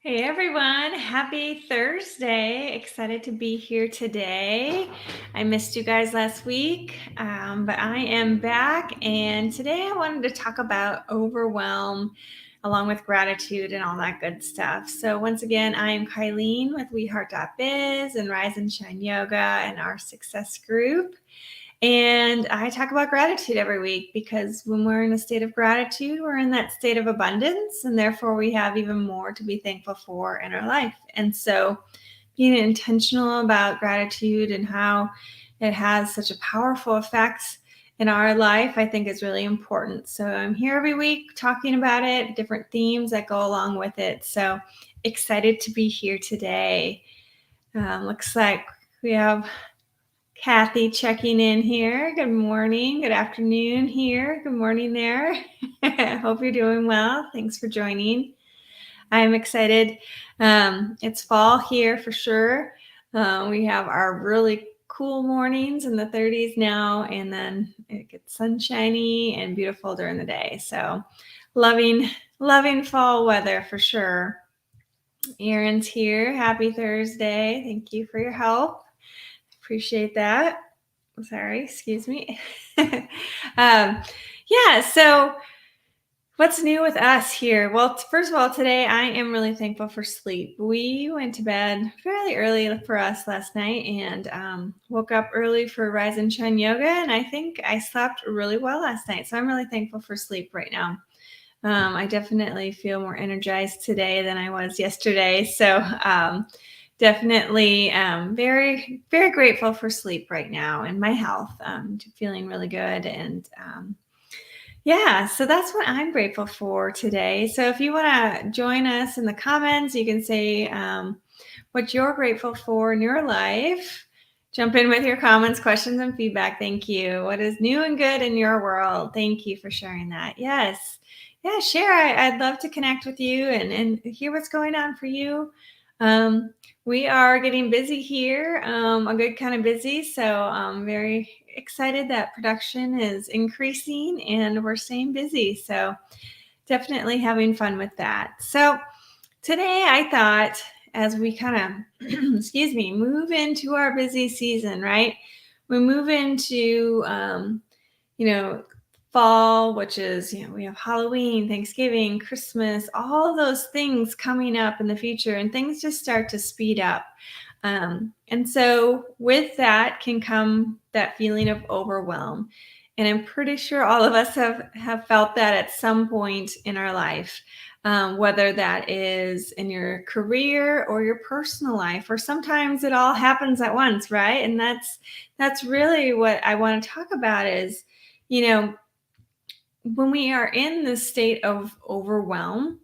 Hey everyone, happy Thursday. Excited to be here today. I missed you guys last week, but I am back. And today I wanted to talk about overwhelm along with gratitude and all that good stuff. So, once again, I am Kylene with WeHeart.biz and Rise and Shine Yoga and our success group. And I talk about gratitude every week because when we're in a state of gratitude, we're in that state of abundance, and therefore we have even more to be thankful for in our life. And so, being intentional about gratitude and how it has such a powerful effect in our life, I think is really important. So, I'm here every week talking about it, different themes that go along with it. So, excited to be here today. Looks like we have Kathy checking in here. Good morning. Good afternoon here. Good morning there. Hope you're doing well. Thanks for joining. I'm excited. It's fall here for sure. We have our really cool mornings in the 30s now, and then it gets sunshiny and beautiful during the day. So loving fall weather for sure. Erin's here. Happy Thursday. Thank you for your help. Appreciate that. Sorry, excuse me. Yeah, so what's new with us here? Well, first of all, today I am really thankful for sleep. We went to bed fairly early for us last night and woke up early for Rise and Shine Yoga, and I think I slept really well last night. So I'm really thankful for sleep right now. I definitely feel more energized today than I was yesterday. So definitely very, very grateful for sleep right now and my health. Feeling really good. And yeah, so that's what I'm grateful for today. So if you want to join us in the comments, you can say what you're grateful for in your life. Jump in with your comments, questions, and feedback. Thank you. What is new and good in your world? Thank you for sharing that. Yes. Yeah, share. I'd love to connect with you and hear what's going on for you. We are getting busy here, a good kind of busy. So I'm very excited that production is increasing and we're staying busy. So definitely having fun with that. So today I thought as we kind of, move into our busy season, right? We move into, fall, which is, we have Halloween, Thanksgiving, Christmas, all those things coming up in the future, and things just start to speed up. And so with that can come that feeling of overwhelm. And I'm pretty sure all of us have felt that at some point in our life, whether that is in your career or your personal life, or sometimes it all happens at once, right? And that's really what I want to talk about is, when we are in the state of overwhelm,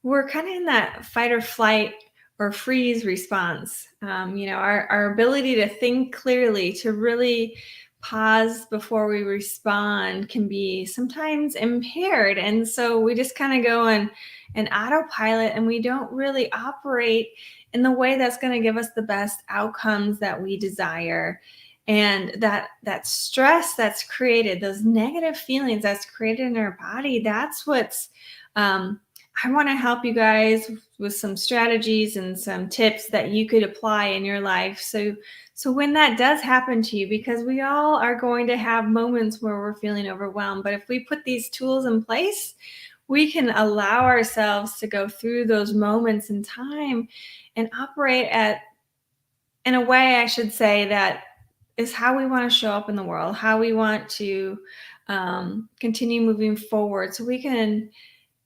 we're kind of in that fight or flight or freeze response. Our ability to think clearly, to really pause before we respond can be sometimes impaired. And so we just kind of go in an autopilot and we don't really operate in the way that's going to give us the best outcomes that we desire. And that stress that's created, those negative feelings that's created in our body, that's what's I want to help you guys with some strategies and some tips that you could apply in your life. So when that does happen to you, because we all are going to have moments where we're feeling overwhelmed, but if we put these tools in place, we can allow ourselves to go through those moments in time and operate in a way, I should say, that is how we want to show up in the world, how we want to continue moving forward so we can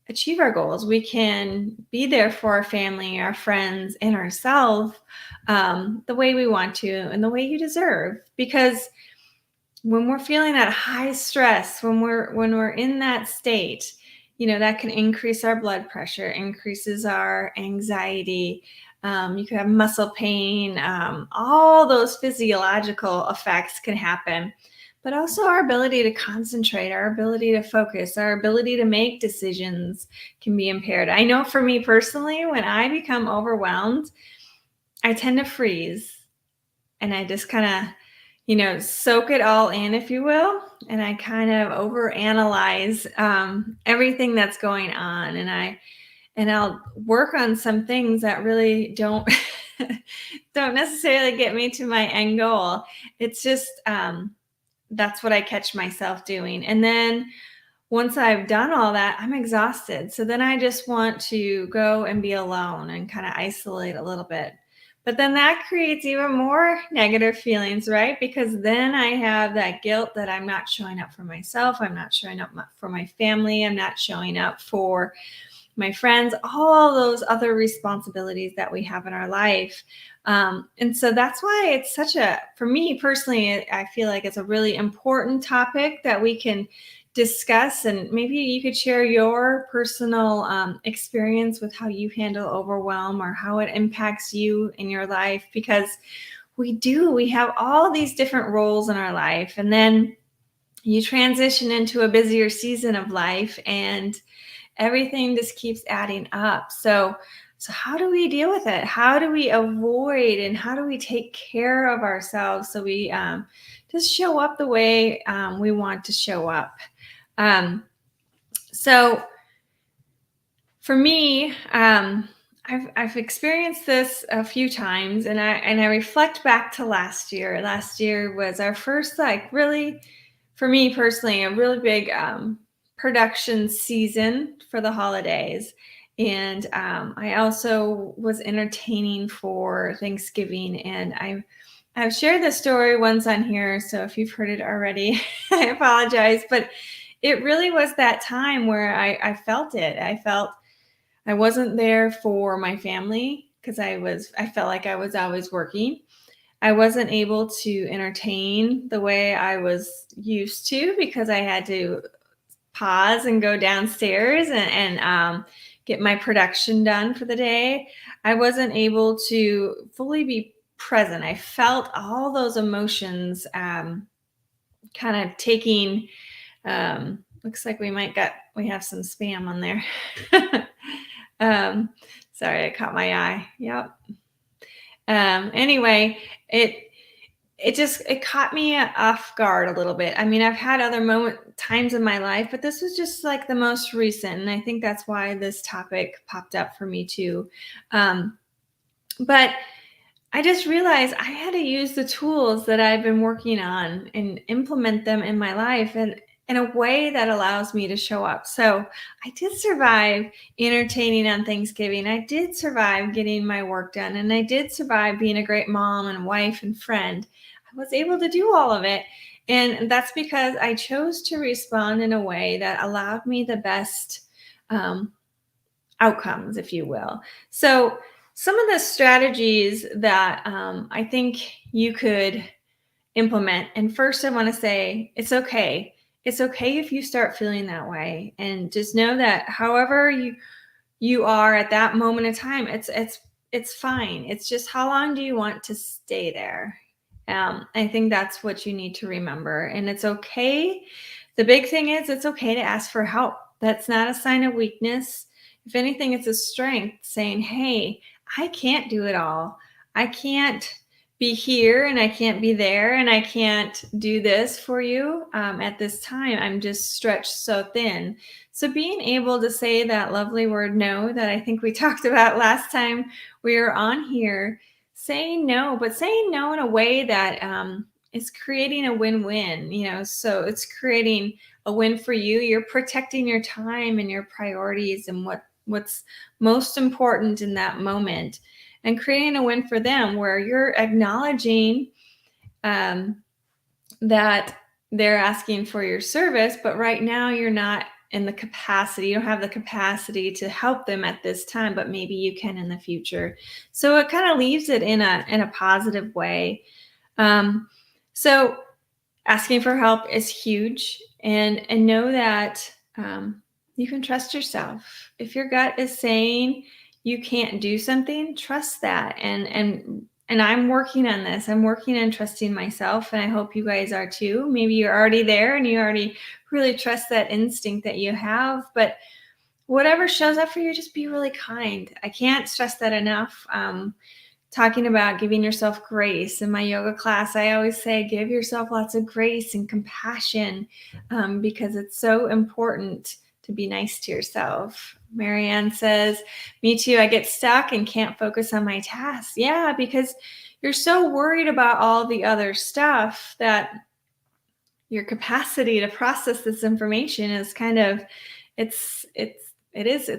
achieve our goals. We can be there for our family, our friends, and ourselves the way we want to and the way you deserve. Because when we're feeling that high stress, when we're in that state, that can increase our blood pressure, increases our anxiety. You could have muscle pain. All those physiological effects can happen, but also our ability to concentrate, our ability to focus, our ability to make decisions can be impaired. I know for me personally, when I become overwhelmed, I tend to freeze and I just kind of, soak it all in, if you will. And I kind of overanalyze everything that's going on. and I'll work on some things that really don't don't necessarily get me to my end goal. It's just that's what I catch myself doing. And then once I've done all that, I'm exhausted. So then I just want to go and be alone and kind of isolate a little bit. But then that creates even more negative feelings, right? Because then I have that guilt that I'm not showing up for myself. I'm not showing up for my family. I'm not showing up for my friends, all those other responsibilities that we have in our life. And so that's why it's for me personally, I feel like it's a really important topic that we can discuss. And maybe you could share your personal experience with how you handle overwhelm or how it impacts you in your life, because we have all these different roles in our life. And then you transition into a busier season of life, and everything just keeps adding up. So how do we deal with it? How do we avoid and how do we take care of ourselves so we just show up the way we want to show up? So for me, I've experienced this a few times, and I reflect back to last year. Last year was our first, like, really, for me personally, a really big production season for the holidays. And I also was entertaining for Thanksgiving, and I've shared this story once on here, so if you've heard it already, I apologize. But it really was that time where I felt it. I felt I wasn't there for my family because I felt like I was always working. I wasn't able to entertain the way I was used to because I had to pause and go downstairs and get my production done for the day. I wasn't able to fully be present. I felt all those emotions kind of taking. Looks like we have some spam on there. um, Sorry, I caught my eye. Yep. Anyway, it caught me off guard a little bit. I mean, I've had other times in my life, but this was just like the most recent, and I think that's why this topic popped up for me too. But I just realized I had to use the tools that I've been working on and implement them in my life and in a way that allows me to show up. So I did survive entertaining on Thanksgiving. I did survive getting my work done, and I did survive being a great mom and wife and friend. I was able to do all of it. And that's because I chose to respond in a way that allowed me the best um, outcomes, if you will. So, some of the strategies that I think you could implement. And first, I want to say it's okay. It's okay if you start feeling that way, and just know that however you are at that moment in time, it's fine. It's just how long do you want to stay there? I think that's what you need to remember, and it's okay. The big thing is it's okay to ask for help. That's not a sign of weakness. If anything, it's a strength saying, hey, I can't do it all. I can't be here and I can't be there and I can't do this for you at this time. I'm just stretched so thin. So being able to say that lovely word no that I think we talked about last time we were on here, saying no, but saying no in a way that is creating a win-win, so it's creating a win for you. You're protecting your time and your priorities and what's most important in that moment, and creating a win for them where you're acknowledging that they're asking for your service, but right now you're not in the capacity, you don't have the capacity to help them at this time, but maybe you can in the future. So it kind of leaves it in a positive way. So asking for help is huge, and know that you can trust yourself. If your gut is saying you can't do something, trust that. And I'm working on this. I'm working on trusting myself, and I hope you guys are too. Maybe you're already there and you already really trust that instinct that you have, but whatever shows up for you, just be really kind. I can't stress that enough. Talking about giving yourself grace. In my yoga class, I always say, give yourself lots of grace and compassion because it's so important to be nice to yourself. Marianne says, me too. I get stuck and can't focus on my tasks. Yeah, because you're so worried about all the other stuff that your capacity to process this information is kind of it's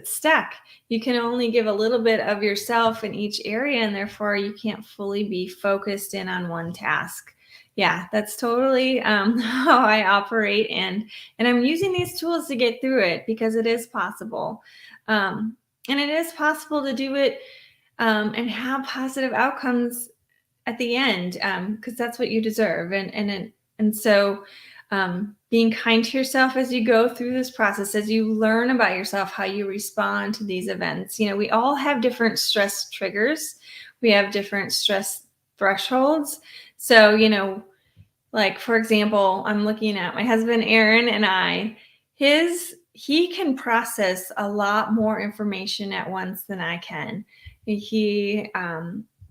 stuck. You can only give a little bit of yourself in each area, and therefore you can't fully be focused in on one task. Yeah, that's totally how I operate, and I'm using these tools to get through it because it is possible. And it is possible to do it and have positive outcomes at the end, because that's what you deserve. And so being kind to yourself as you go through this process, as you learn about yourself, how you respond to these events. We all have different stress triggers. We have different stress thresholds. So, like, for example, I'm looking at my husband, Aaron, and he can process a lot more information at once than I can.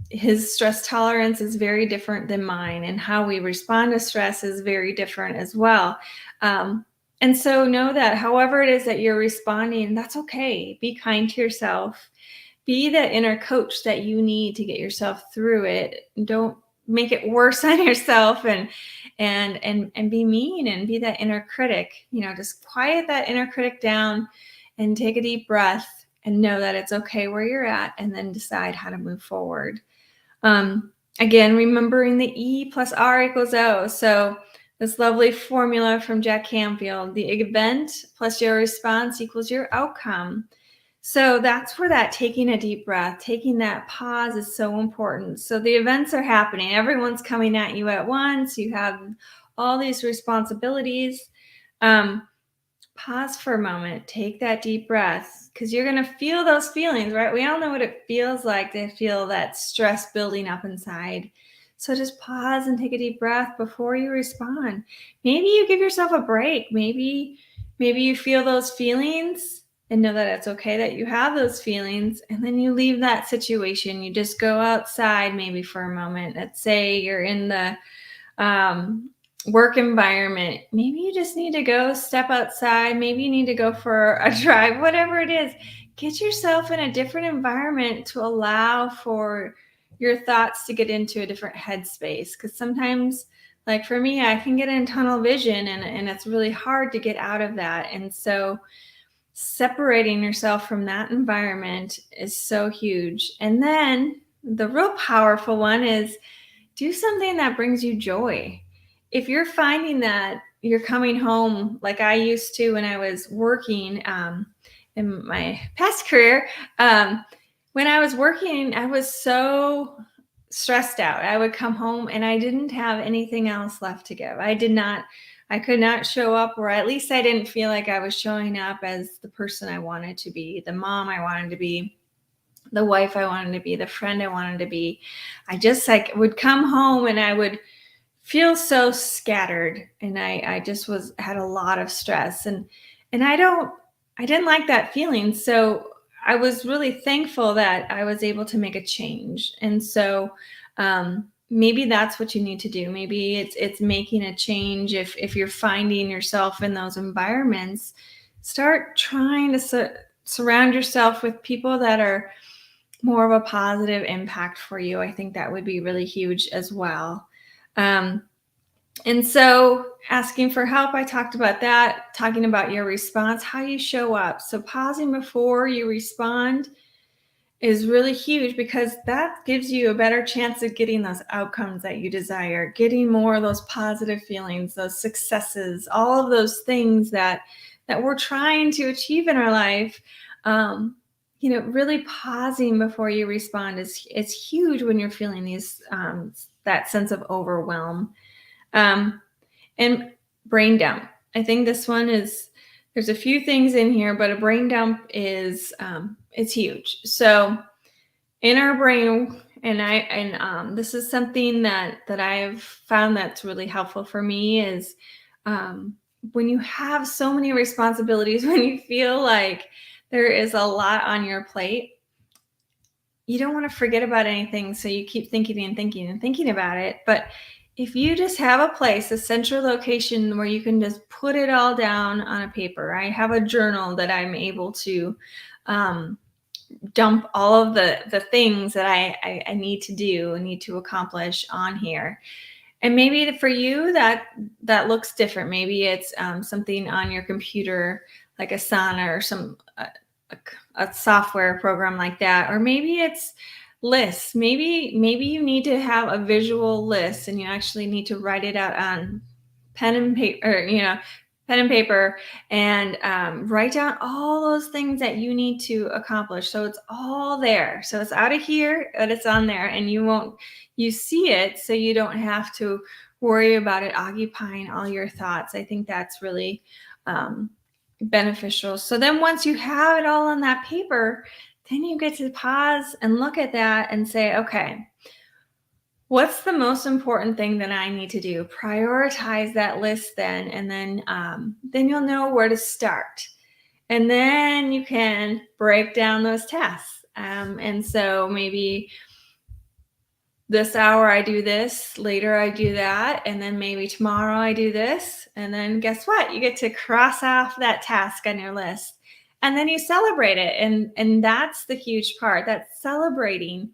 His stress tolerance is very different than mine, and how we respond to stress is very different as well. And so know that however it is that you're responding, that's okay. Be kind to yourself. Be the inner coach that you need to get yourself through it. Don't make it worse on yourself and be mean and be that inner critic. Just quiet that inner critic down and take a deep breath and know that it's okay where you're at, and then decide how to move forward. Again, remembering the E plus R equals O. So this lovely formula from Jack Canfield, the event plus your response equals your outcome. So that's where that taking a deep breath, taking that pause is so important. So the events are happening. Everyone's coming at you at once. You have all these responsibilities. Pause for a moment, take that deep breath, because you're going to feel those feelings, right? We all know what it feels like to feel that stress building up inside. So just pause and take a deep breath before you respond. Maybe you give yourself a break. Maybe you feel those feelings and know that it's okay that you have those feelings, and then you leave that situation. You just go outside maybe for a moment. Let's say you're in the work environment. Maybe you just need to go step outside. Maybe you need to go for a drive, whatever it is. Get yourself in a different environment to allow for your thoughts to get into a different headspace. Because sometimes, like for me, I can get in tunnel vision, and it's really hard to get out of that. And so separating yourself from that environment is so huge. And then the real powerful one is do something that brings you joy. If you're finding that you're coming home, like I used to when I was working in my past career, when I was working, I was so stressed out. I would come home and I didn't have anything else left to give. I could not show up, or at least I didn't feel like I was showing up as the person I wanted to be, the mom I wanted to be, the wife I wanted to be, the friend I wanted to be. I just would come home and I would feel so scattered, and I just had a lot of stress, and I didn't like that feeling. So I was really thankful that I was able to make a change. And so maybe that's what you need to do. Maybe it's making a change. If you're finding yourself in those environments, start trying to surround yourself with people that are more of a positive impact for you. I think that would be really huge as well. And so asking for help, I talked about that, talking about your response, how you show up. So pausing before you respond is really huge, because that gives you a better chance of getting those outcomes that you desire, getting more of those positive feelings, those successes, all of those things that we're trying to achieve in our life. Really pausing before you respond is huge when you're feeling that sense of overwhelm. And brain dump. I think this one there's a few things in here, but a brain dump is it's huge. So in our brain, and this is something that I've found that's really helpful for me, is when you have so many responsibilities, when you feel like there is a lot on your plate, you don't want to forget about anything. So you keep thinking and thinking and thinking about it. But if you just have a place, a central location where you can just put it all down on a paper. I have a journal that I'm able to um, dump all of the things that I need to do and need to accomplish on here. And maybe for you that looks different. Maybe it's something on your computer, like Asana or a, a software program like that, or maybe it's lists. Maybe you need to have a visual list, and you actually need to write it out on pen and paper, or, pen and paper, and write down all those things that you need to accomplish. So it's all there. So it's out of here, but it's on there, and you see it, so you don't have to worry about it occupying all your thoughts. I think that's really beneficial. So then once you have it all on that paper, then you get to pause and look at that and say, okay, what's the most important thing that I need to do? Prioritize that list then, and then you'll know where to start. And then you can break down those tasks. And so maybe this hour I do this, later I do that, and then maybe tomorrow I do this. And then guess what? You get to cross off that task on your list. And then you celebrate it. And that's the huge part. That's celebrating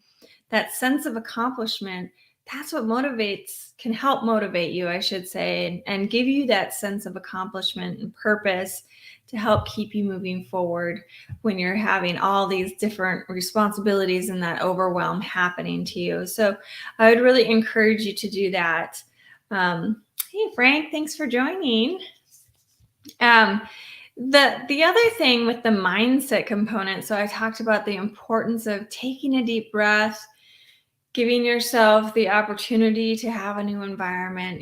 that sense of accomplishment. That's what can help motivate you, I should say, and give you that sense of accomplishment and purpose to help keep you moving forward when you're having all these different responsibilities and that overwhelm happening to you. So I would really encourage you to do that. Hey, Frank, thanks for joining. The other thing with the mindset component, so I talked about the importance of taking a deep breath, giving yourself the opportunity to have a new environment,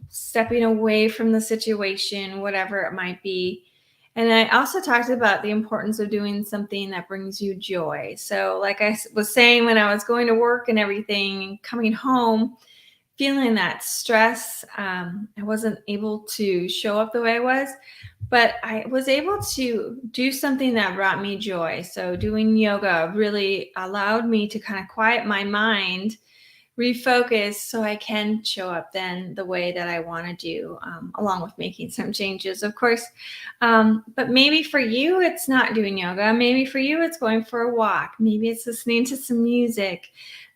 stepping away from the situation, whatever it might be. And I also talked about the importance of doing something that brings you joy. So like I was saying, when I was going to work and everything, coming home, feeling that stress, I wasn't able to show up the way I was, but I was able to do something that brought me joy. So doing yoga really allowed me to kind of quiet my mind, refocus, so I can show up then the way that I want to do, along with making some changes, of course. But maybe for you, it's not doing yoga. Maybe for you, it's going for a walk. Maybe it's listening to some music.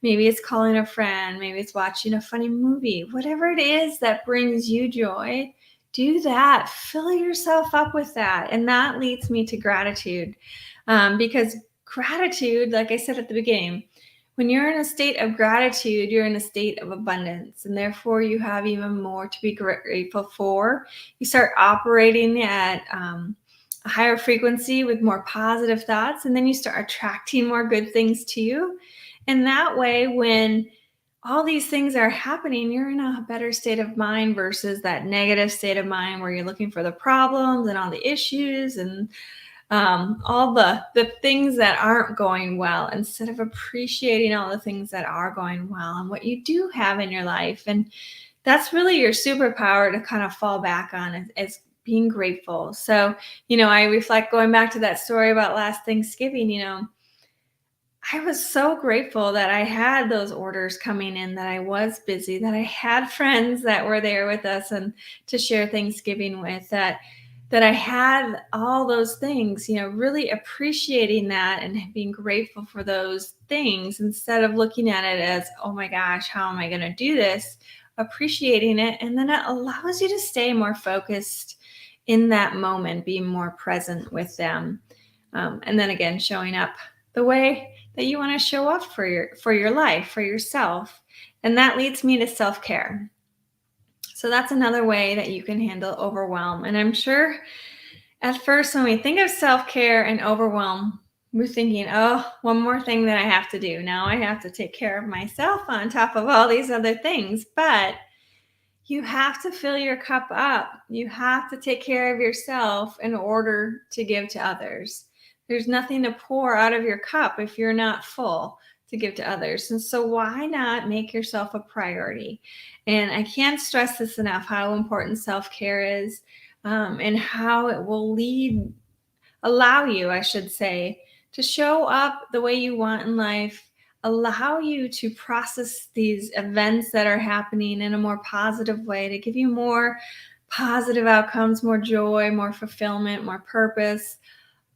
Maybe it's calling a friend. Maybe it's watching a funny movie. Whatever it is that brings you joy, do that. Fill yourself up with that. And that leads me to gratitude, because gratitude, like I said at the beginning, when you're in a state of gratitude, you're in a state of abundance, and therefore you have even more to be grateful for. You start operating at a higher frequency with more positive thoughts, and then you start attracting more good things to you. And that way, when all these things are happening, you're in a better state of mind versus that negative state of mind where you're looking for the problems and all the issues and all the things that aren't going well, instead of appreciating all the things that are going well and what you do have in your life. And that's really your superpower to kind of fall back on, is being grateful. So, I reflect, going back to that story about last Thanksgiving, I was so grateful that I had those orders coming in, that I was busy, that I had friends that were there with us and to share Thanksgiving with, that I had all those things, really appreciating that and being grateful for those things, instead of looking at it as, oh my gosh, how am I going to do this? Appreciating it. And then it allows you to stay more focused in that moment, being more present with them. And then again, showing up the way that you want to show up for your life, for yourself. And that leads me to self-care. So that's another way that you can handle overwhelm. And I'm sure at first, when we think of self-care and overwhelm, we're thinking, oh, one more thing that I have to do. Now I have to take care of myself on top of all these other things. But you have to fill your cup up. You have to take care of yourself in order to give to others. There's nothing to pour out of your cup if you're not full to give to others. And so why not make yourself a priority? And I can't stress this enough, how important self-care is, and how it will allow you, I should say, to show up the way you want in life, allow you to process these events that are happening in a more positive way, to give you more positive outcomes, more joy, more fulfillment, more purpose,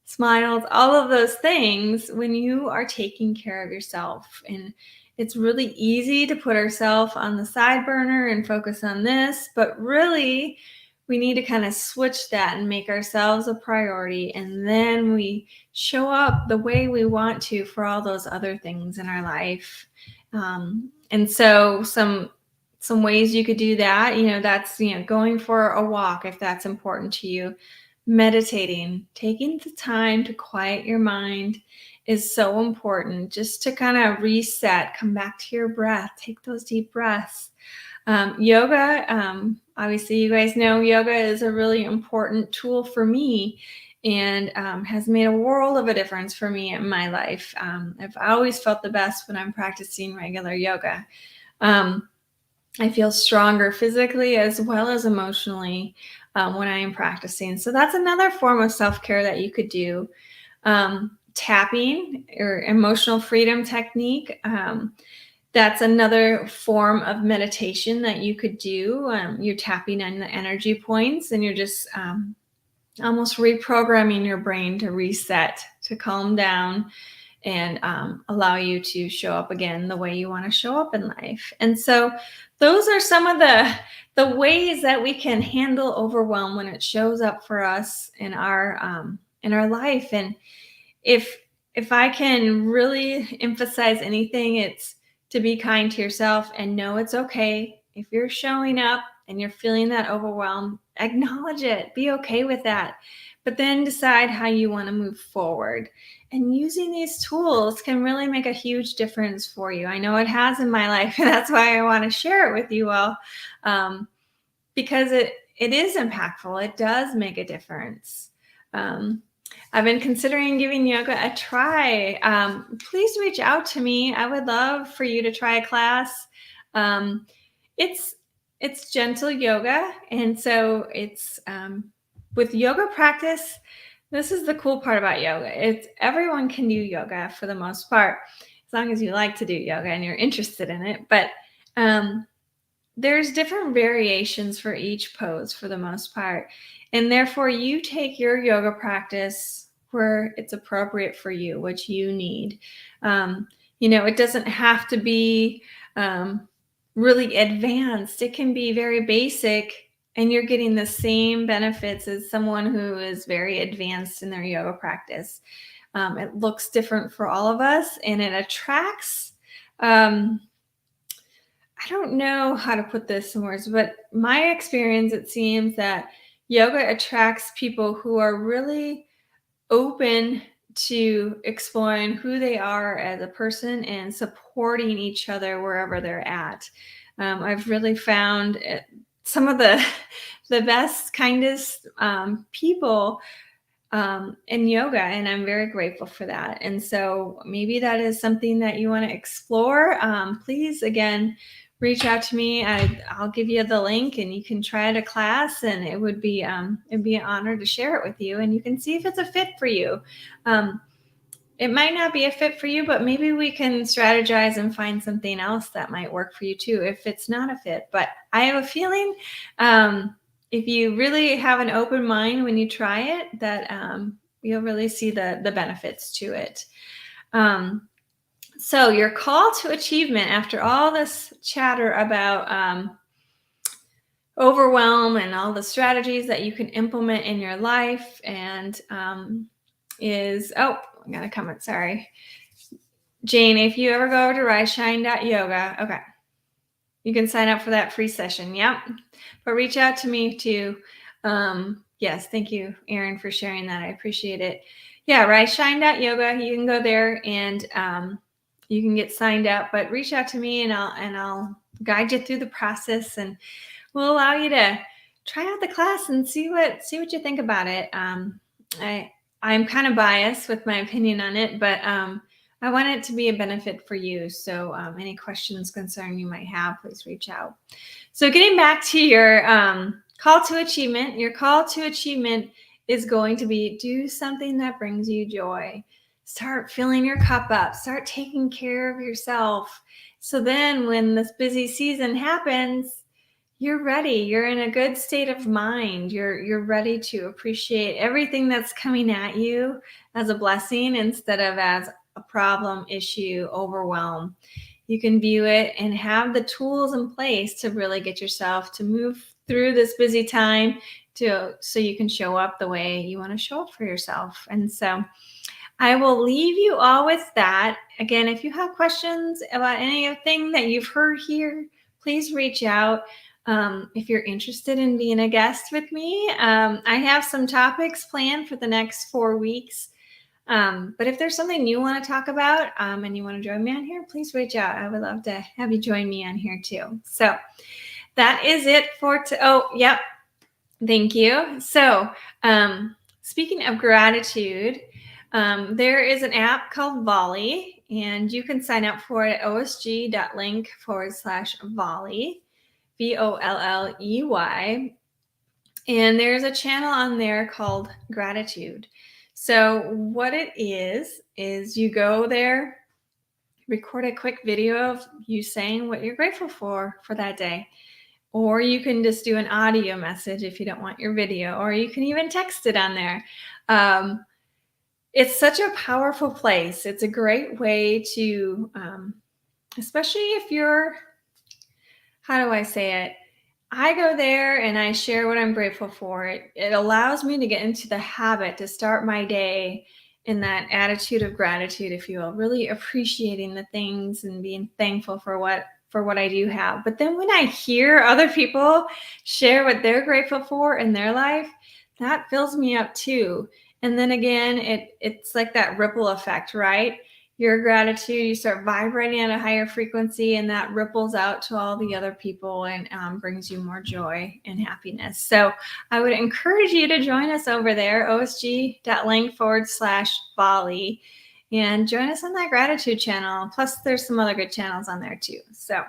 smiles, all of those things when you are taking care of yourself. And it's really easy to put ourselves on the side burner and focus on this, but really we need to kind of switch that and make ourselves a priority. And then we show up the way we want to for all those other things in our life. And so some ways you could do that, that's, going for a walk if that's important to you. Meditating, taking the time to quiet your mind is so important, just to kind of reset, come back to your breath, take those deep breaths. Yoga, obviously, you guys know yoga is a really important tool for me, and has made a world of a difference for me in my life. I've always felt the best when I'm practicing regular yoga. I feel stronger physically as well as emotionally when I am practicing. So that's another form of self-care that you could do. Tapping or emotional freedom technique. That's another form of meditation that you could do. You're tapping on the energy points, and you're just almost reprogramming your brain to reset, to calm down, and allow you to show up again the way you want to show up in life. And so those are some of the ways that we can handle overwhelm when it shows up for us in our life. And if I can really emphasize anything, it's to be kind to yourself and know it's okay. If you're showing up and you're feeling that overwhelm, acknowledge it, be okay with that, but then decide how you want to move forward. And using these tools can really make a huge difference for you. I know it has in my life, and that's why I want to share it with you all, because it is impactful. It does make a difference. I've been considering giving yoga a try. Please reach out to me. I would love for you to try a class. It's gentle yoga, and so it's with yoga practice. This is the cool part about yoga. It's everyone can do yoga for the most part, as long as you like to do yoga and you're interested in it. But there's different variations for each pose for the most part. And therefore, you take your yoga practice where it's appropriate for you, what you need. It doesn't have to be really advanced. It can be very basic, and you're getting the same benefits as someone who is very advanced in their yoga practice. It looks different for all of us, and it attracts, I don't know how to put this in words, but my experience, it seems that yoga attracts people who are really open to exploring who they are as a person and supporting each other wherever they're at. I've really found some of the best, kindest people in yoga, and I'm very grateful for that. And so maybe that is something that you want to explore. Please, again, reach out to me. I'll give you the link, and you can try it a class, and it'd be an honor to share it with you, and you can see if it's a fit for you. It might not be a fit for you, but maybe we can strategize and find something else that might work for you too, if it's not a fit. But I have a feeling if you really have an open mind when you try it, that you'll really see the benefits to it. So your call to achievement after all this chatter about overwhelm and all the strategies that you can implement in your life, and I got a comment, sorry. Jane, if you ever go over to riseshine.yoga, okay, you can sign up for that free session. Yep. But reach out to me too. Yes, thank you, Erin, for sharing that. I appreciate it. Yeah, riseshine.yoga. You can go there and you can get signed up, but reach out to me, and I'll guide you through the process, and we'll allow you to try out the class and see what you think about it. I'm kind of biased with my opinion on it, but I want it to be a benefit for you. So any questions, concern you might have, please reach out. So getting back to your call to achievement, your call to achievement is going to be do something that brings you joy. Start filling your cup up, start taking care of yourself. So then when this busy season happens, you're ready. You're in a good state of mind. You're ready to appreciate everything that's coming at you as a blessing instead of as a problem, issue, overwhelm. You can view it and have the tools in place to really get yourself to move through this busy time so you can show up the way you want to show up for yourself. And so I will leave you all with that. Again, if you have questions about anything that you've heard here, please reach out. If you're interested in being a guest with me, I have some topics planned for the next 4 weeks. But if there's something you want to talk about and you want to join me on here, please reach out. I would love to have you join me on here too. So that is it for oh, yep. Thank you. So speaking of gratitude, there is an app called Volley, and you can sign up for it at osg.link/Volley, Volley. And there's a channel on there called Gratitude. So what it is you go there, record a quick video of you saying what you're grateful for that day. Or you can just do an audio message if you don't want your video, or you can even text it on there. It's such a powerful place. It's a great way to, especially if you're, how do I say it? I go there and I share what I'm grateful for. It allows me to get into the habit to start my day in that attitude of gratitude, if you will, really appreciating the things and being thankful for what I do have. But then when I hear other people share what they're grateful for in their life, that fills me up too. And then again, it's like that ripple effect, right? Your gratitude, you start vibrating at a higher frequency, and that ripples out to all the other people and brings you more joy and happiness. So I would encourage you to join us over there, osg.link/Volley, and join us on that gratitude channel. Plus, there's some other good channels on there too. So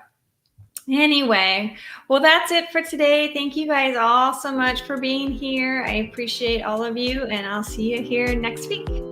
anyway, well, that's it for today. Thank you guys all so much for being here. I appreciate all of you, and I'll see you here next week.